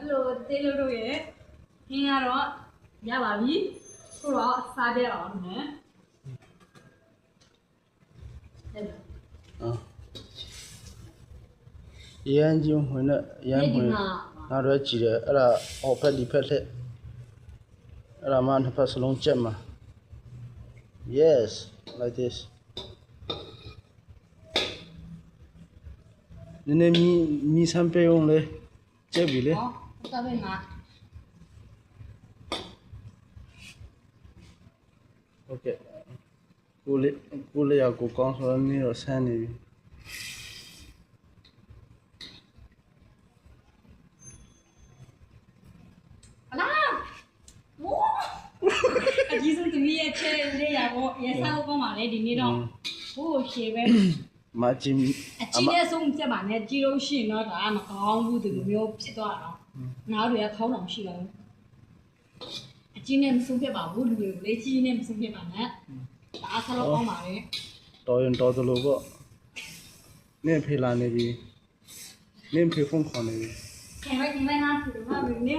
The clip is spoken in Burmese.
လိုတေးလို့တို့ရဲ့ဟင်းကတော့ရပါပြီဆိုတော့စားကြအောင်နော်ရန်ကျုံဝင်နဲ့ရန်ဝင်ငါတို့ကြည့်တယ်အဲ့ဒါအော်ဖက်ဒီဖက်လက်အဲ့ဒါမှတစ်ဖက်စလုံးကြက်မှာ yes like this နည်းနည်းမီဆမ်ပေအောင်လေကြက်ပြီလေ ဟောတော့ပဲငါ okay ကိုလေးရကိုကောင်းဆိုတော့နေတော့ဆန်းနေပြီ အလားမိုးအကြီးဆုံးသမီးရဲ့ချဲလေးရတော့ရစားလို့ကောင်းပါလေဒီနေ့တော့ဟိုးရှေပဲ မဂျင် အကြီးနဲ့ဆုံးပြတ်ပါနဲ့ကြီးလို့ရှိရင်တော့ဒါမကောင်းဘူးဒီလိုမျိုးဖြစ်သွားတာနားတွေကခေါင်းအောင်ရှိတယ်အကြီးနဲ့မဆုံးပြတ်ပါဘူးလူတွေကိုလေကြီးနဲ့မဆုံးပြတ်ပါနဲ့ဒါစားလို့ကောင်းပါလေ တော်ရင်တော်သလိုပေါ့နင့်ဖေလာနေပြီနင့်ဖေဖုန်းခေါ်နေပြီ ခင်ဗျားငါ့ကိုဘာလို့နေ